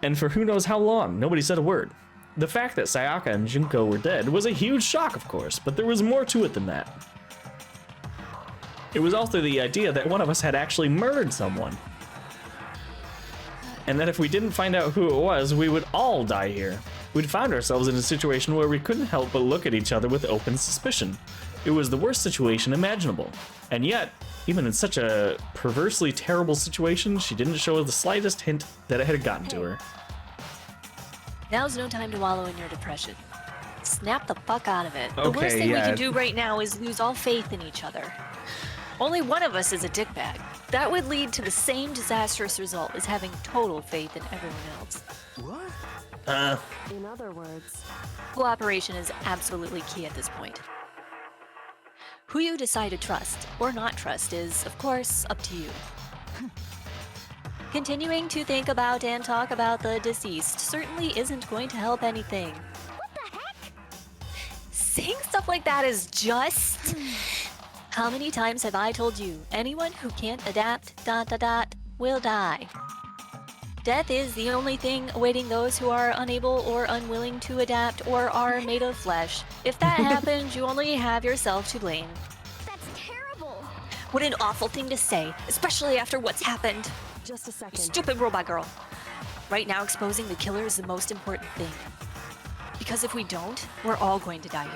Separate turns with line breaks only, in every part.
And for who knows how long, nobody said a word. The fact that Sayaka and Junko were dead was a huge shock, of course, but there was more to it than that. It was also the idea that one of us had actually murdered someone. And that if we didn't find out who it was, we would all die here. We'd found ourselves in a situation where we couldn't help but look at each other with open suspicion. It was the worst situation imaginable. And yet, even in such a perversely terrible situation, she didn't show the slightest hint that it had gotten to her.
Now's no time to wallow in your depression. Snap the fuck out of it. The
Okay,
worst thing we
yeah.
can do right now is lose all faith in each other. Only one of us is a dickbag. That would lead to the same disastrous result as having total faith in everyone else.
What? In other words,
Cooperation is absolutely key at this point. Who you decide to trust or not trust is, of course, up to you. Continuing to think about and talk about the deceased certainly isn't going to help anything.
what the heck?
Saying stuff like that is just... How many times have I told you, anyone who can't adapt, ... will die. Death is the only thing awaiting those who are unable or unwilling to adapt or are made of flesh. If that happens, you only have yourself to blame.
That's terrible.
What an awful thing to say, especially after what's happened.
Just a second.
Stupid robot girl. Right now, exposing the killer is the most important thing. Because if we don't, we're all going to die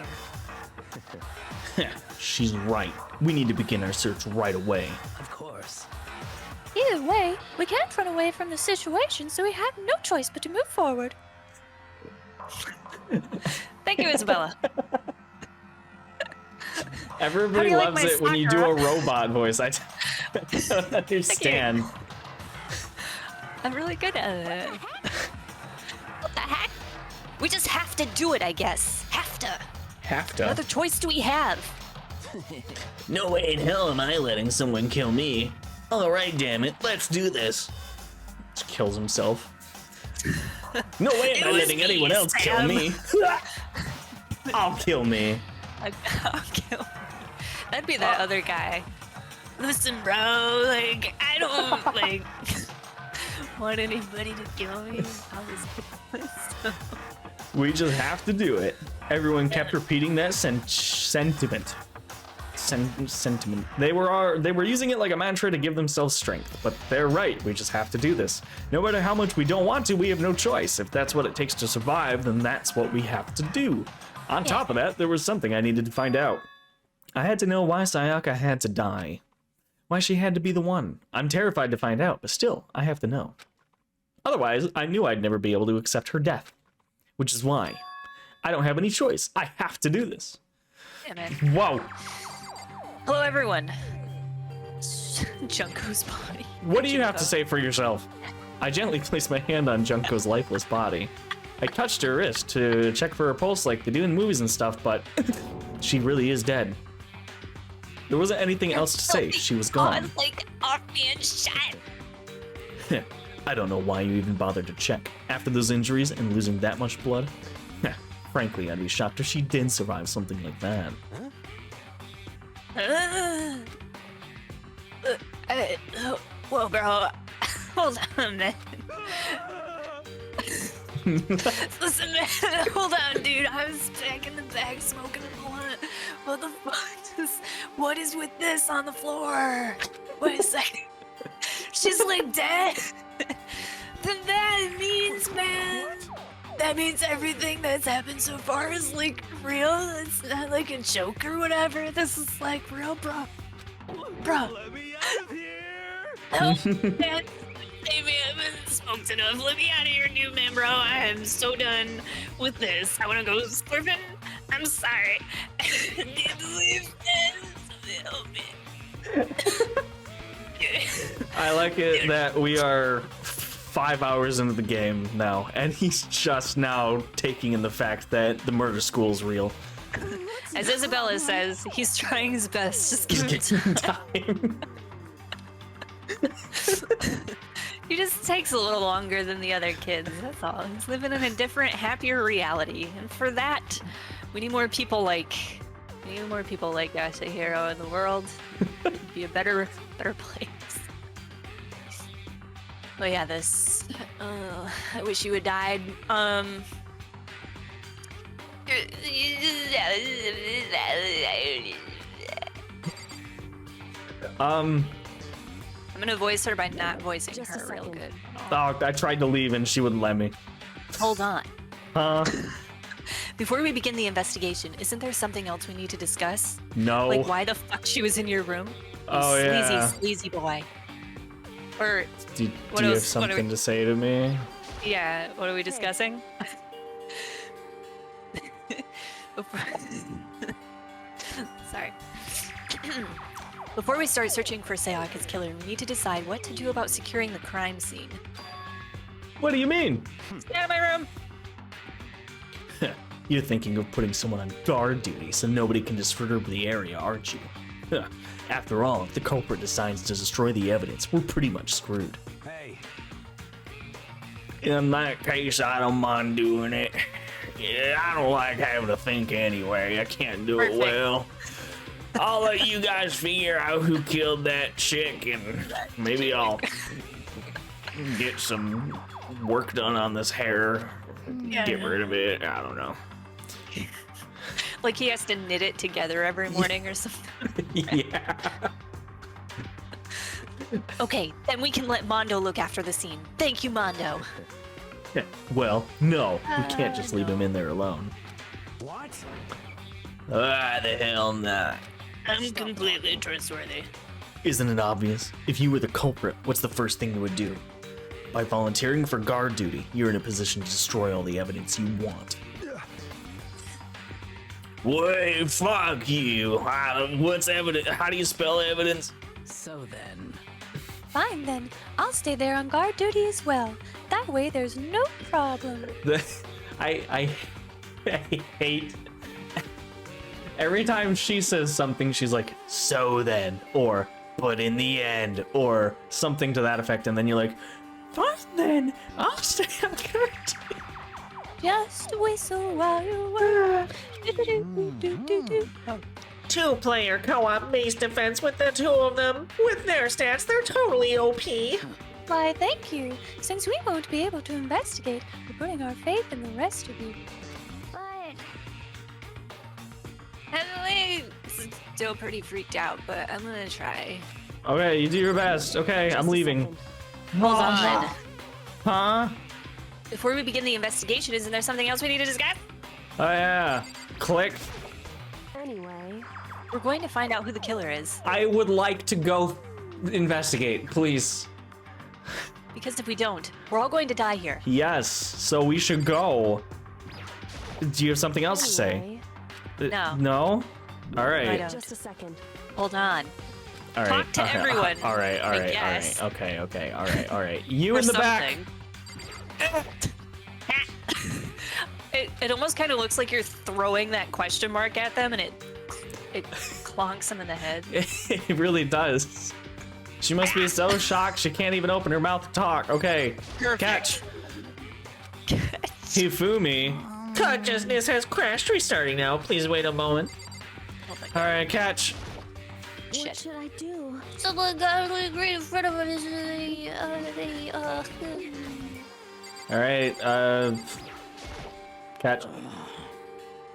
here.
She's right. We need to begin our search right away.
Of course.
Either way, we can't run away from the situation, so we have no choice but to move forward. Thank you, Isabella.
Everybody
How do you like
loves
my
it when you do
Sakura?
a robot voice. I don't understand.
I'm really good at it. What the heck? We just have to do it, I guess. Have to.
Have
What
to.
other choice do we have?
No way in hell am I letting someone kill me. Alright, damn it, let's do this.
Just kills himself. No way am I
was
letting
me,
anyone else kill
Sam.
me. I'll kill me.
I'll kill. That'd be that other guy. Listen, bro, like, I don't, like, want anybody to kill me. I was
We just have to do it. Everyone kept repeating that sentiment. Sentiment. They were using it like a mantra to give themselves strength, but they're right. We just have to do this. No matter how much we don't want to, we have no choice. If that's what it takes to survive, then that's what we have to do. On top of that, there was something I needed to find out. I had to know why Sayaka had to die. Why she had to be the one. I'm terrified to find out, but still, I have to know. Otherwise, I knew I'd never be able to accept her death. Which is why I don't have any choice. I have to do this.
Yeah, man.
Whoa.
Hello, everyone. Junko's body.
What do you have to say for yourself? I gently placed my hand on Junko's lifeless body. I touched her wrist to check for her pulse like they do in movies and stuff, but she really is dead. There wasn't anything else to say. She was gone.
Like offhand shot.
I don't know why you even bothered to check. After those injuries and losing that much blood? Frankly, I'd be shocked if she did survive something like that.
Whoa, bro. Hold on, man. Listen, man. Hold on, dude. I was back in the back smoking a blunt. What the fuck? What is with this on the floor? Wait a second. She's like dead. Then that means, man. That means everything that's happened so far is like real. It's not like a joke or whatever. This is like real, bro. Bro.
Let me out of here!
Help, man. Save me. I haven't smoked enough. Let me out of here, new man, bro. I am so done with this. I want to go slurping. I'm sorry. I need to leave, man. Somebody help me.
I like it that we are 5 hours into the game now, and he's just now taking in the fact that the murder school's real.
As Isabella says, he's trying his best. Just give him
Time.
He just takes a little longer than the other kids, that's all. He's living in a different, happier reality. And for that, we need more people like Yasuhiro in the world. It'd be a better place. Oh yeah, this. I wish you had died. I'm gonna voice her by not voicing
Just a
her real
second.
good.
Oh, I tried to leave and she wouldn't let me.
Hold on.
Huh?
Before we begin the investigation, isn't there something else we need to discuss?
No.
Like why the fuck she was in your room? You
Oh,
sleazy,
yeah.
sleazy boy. Or
Do
What
you have
else? What are
something
we-
to say to me?
yeah, what are we discussing? Sorry. Before we start searching for Sayaka's killer, we need to decide what to do about securing the crime scene.
What do you mean?
Get out of my room!
You're thinking of putting someone on guard duty so nobody can disturb the area, aren't you? After all, if the culprit decides to destroy the evidence, we're pretty much screwed.
Hey,
In that case, I don't mind doing it. Yeah, I don't like having to think anyway. I can't do
Perfect.
it well. I'll let you guys figure out who killed that chick, and maybe I'll get some work done on this hair. Get rid of it. I don't know.
Like he has to knit it together every morning or something.
Yeah.
Okay, then we can let Mondo look after the scene. Thank you, Mondo.
Well, no. We can't just leave him in there alone.
what?
Ah, the hell not.
I'm completely trustworthy.
Isn't it obvious? If you were the culprit, what's the first thing you would do? By volunteering for guard duty, you're in a position to destroy all the evidence you want.
Wait, fuck you. What's evidence? How do you spell evidence?
So then,
Fine then, I'll stay there on guard duty as well. That way there's no problem.
I hate every time she says something, she's like, so then, or but in the end, or something to that effect, and then you're like, fine then, I'll stay on guard duty.
Just whistle while you work. Oh.
Two-player co-op base defense with the two of them. With their stats, they're totally OP.
Why, thank you. Since we won't be able to investigate, we're putting our faith in the rest of you.
But
I'm still pretty freaked out, but I'm gonna try.
Okay, you do your best. Okay,
just
I'm
a
leaving.
second.
Hold on.
Huh?
Before we begin the investigation, isn't there something else we need to discuss?
Oh yeah. Click.
Anyway,
We're going to find out who the killer is.
I would like to go investigate, please.
Because if we don't, we're all going to die here.
Yes, so we should go. Do you have something else to say?
No.
No? All
I
right.
don't.
just a second.
Hold on.
All right.
Talk to
okay,
everyone,
All right. All
I
right. All
guess.
right. Okay. Okay. All right. All right. You
Or
in the back.
something. It almost kind of looks like you're throwing that question mark at them, and it clonks them in the head.
It really does. She must be so shocked she can't even open her mouth to talk. Okay.
Perfect.
Catch. Hifumi.
Consciousness has crashed. Restarting now. Please wait a moment.
Oh my
All
God.
right. Catch.
What
Shit.
should I do?
Someone got really great in front of us.
All right. Catch.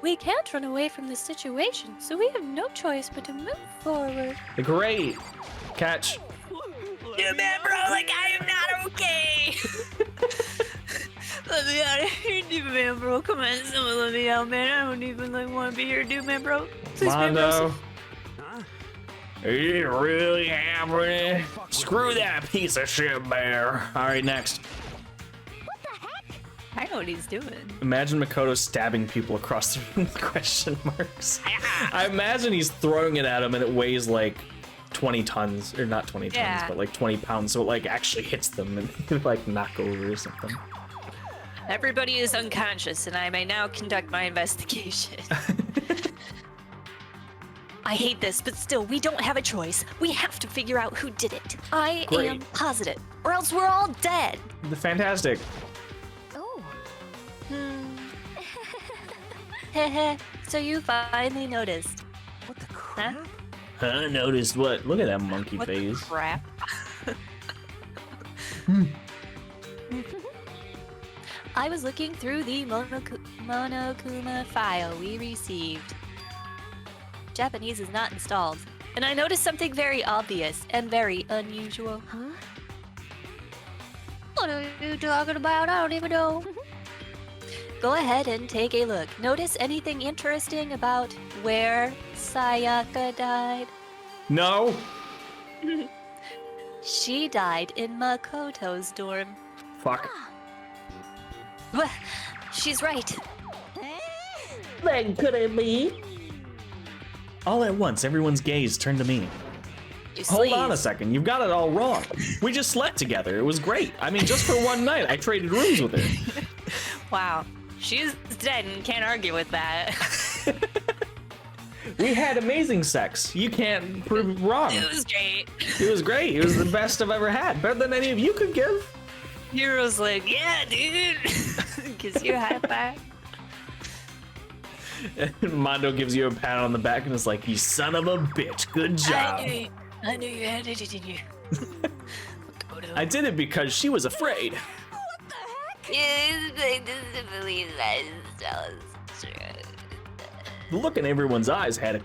We can't run away from this situation, so we have no choice but to move forward.
Great. Catch.
Yeah, man, bro, like I am not okay. Let me out of here, dude, man, bro. Come on, someone let me out, man. I don't even like want to be here, dude, man, bro. Please, man, bro.
Mondo.
huh?
Are you really happening? Screw that piece of shit bear. All right, next.
I know what he's doing.
Imagine Makoto stabbing people across the room with question marks. I imagine he's throwing it at him and it weighs like 20 tons, or not 20 tons,
Yeah.
but like 20 pounds, so it like actually hits them and they like knock over or something.
Everybody is unconscious, and I may now conduct my investigation. I hate this, but still, we don't have a choice. We have to figure out who did it. I am
Great.
positive, or else we're all dead.
Fantastic.
Oh,
Heh so you finally noticed.
What the
Huh?
crap?
I noticed what? Look at that monkey
What the
face.
crap? I was looking through the Monokuma file we received. Japanese is not installed, and I noticed something very obvious and very unusual.
Huh?
What are you talking about? I don't even know. Go ahead and take a look. Notice anything interesting about where Sayaka died?
No.
She died in Makoto's dorm.
Fuck.
Well, she's right.
Then could it be?
All at once, everyone's gaze turned to me.
You
Hold on a
sleaze.
second, you've got it all wrong. We just slept together. It was great. I mean, just for one night, I traded rooms with her.
Wow. She's dead and can't argue with that.
We had amazing sex. You can't prove it wrong.
It was great.
It was great. It was the best I've ever had. Better than any of you could give.
Hero's like, yeah, dude. Gives you a high five.
And Mondo gives you a pat on the back and is like, you son of a bitch. Good job.
I knew you had it in you.
I did it because she was afraid. The look in everyone's eyes had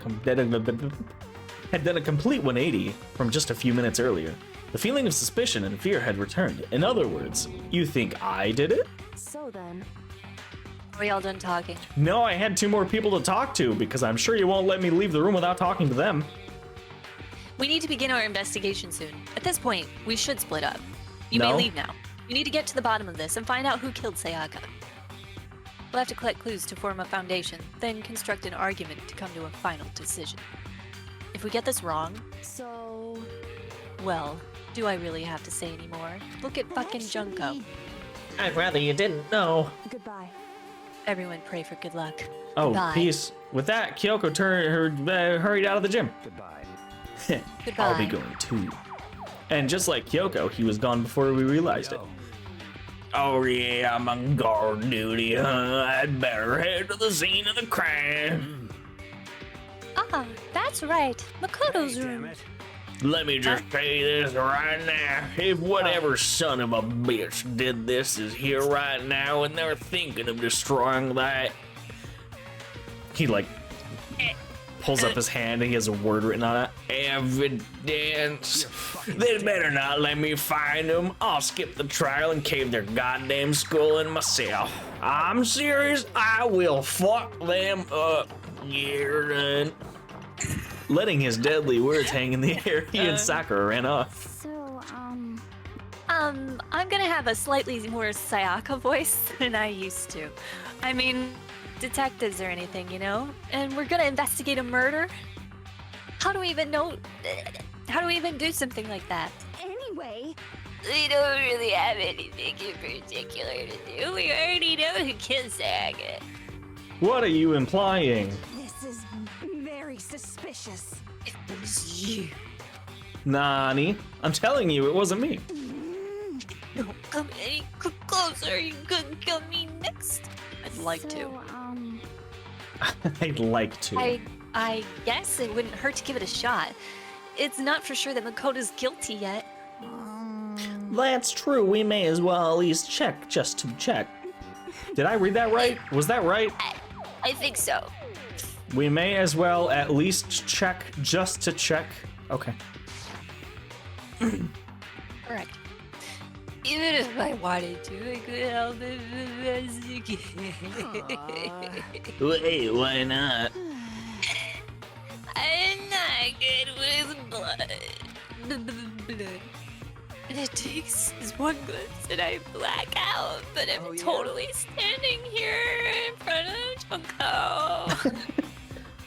done a complete 180 from just a few minutes earlier. The feeling of suspicion and fear had returned. In other words, you think I did it?
So then,
Are we all done talking?
No, I had two more people to talk to because I'm sure you won't let me leave the room without talking to them.
We need to begin our investigation soon. At this point, we should split up. You
No.
may leave now. We need to get to the bottom of this and find out who killed Sayaka. We'll have to collect clues to form a foundation, then construct an argument to come to a final decision. If we get this wrong,
so
well, do I really have to say any more? Look at fucking Junko.
I'd rather you didn't know.
goodbye.
Everyone pray for good luck.
Oh,
Goodbye.
peace. With that, Kyoko hurried out of the gym.
Goodbye.
Goodbye.
I'll be going too. And just like Kyoko, he was gone before we realized it. Oh yeah, I'm on guard duty, huh? I'd better head to the scene of the crime.
Ah, that's right. Makoto's
Damn
room.
it.
Let me just say this right now. If whatever son of a bitch did this is here right now and they're thinking of destroying that... He like pulls up his hand and he has a word written on it. Evidence. They better not let me find them. I'll skip the trial and cave their goddamn skull in myself. I'm serious. I will fuck them up. You're done. Letting his deadly words hang in the air, he and Sakura ran off.
So,
I'm gonna have a slightly more Sayaka voice than I used to. I mean, detectives or anything, you know? And we're gonna investigate a murder? How do we even know? How do we even do something like that?
anyway,
We don't really have anything in particular to do. We already know who killed Sayaka.
What are you implying?
this is very suspicious.
It was you.
Nani? I'm telling you, it wasn't me.
Don't come any closer. You could kill me next. I'd like to.
So,
I'd like to.
I guess it wouldn't hurt to give it a shot. It's not for sure that Makoto's guilty yet.
That's true. We may as well at least check, just to check. Did I read that right? Was that right?
I think so.
We may as well at least check, just to check. Okay.
Correct. Even if I wanted to, I could help it investigate.
Wait, why not?
I'm not good with blood. And it takes this one glimpse and I black out, but I'm totally standing here in front of Junko.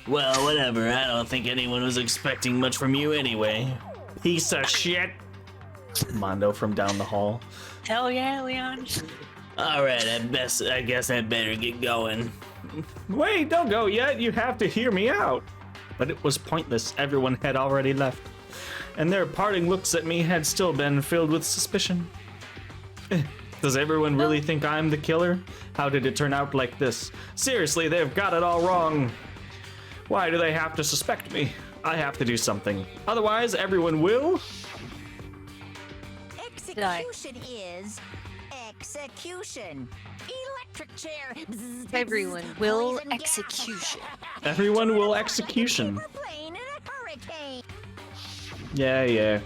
Well, whatever. I don't think anyone was expecting much from you anyway.
Piece of shit. Mondo from down the hall.
Hell yeah, Leon.
All right, I guess I better get going.
Wait, don't go yet. You have to hear me out. But it was pointless. Everyone had already left. And their parting looks at me had still been filled with suspicion. Does everyone really think I'm the killer? How did it turn out like this? Seriously, they've got it all wrong. Why do they have to suspect me? I have to do something. Otherwise, everyone will...
I?
Execution is execution. Electric chair. Bzzz,
Everyone
bzzz,
will
poison gas.
execution.
Everyone will execution.
We're playing in a hurricane.
Yeah.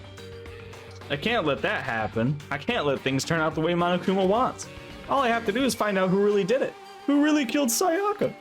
I can't let that happen. I can't let things turn out the way Monokuma wants. All I have to do is find out who really did it. Who really killed Sayaka?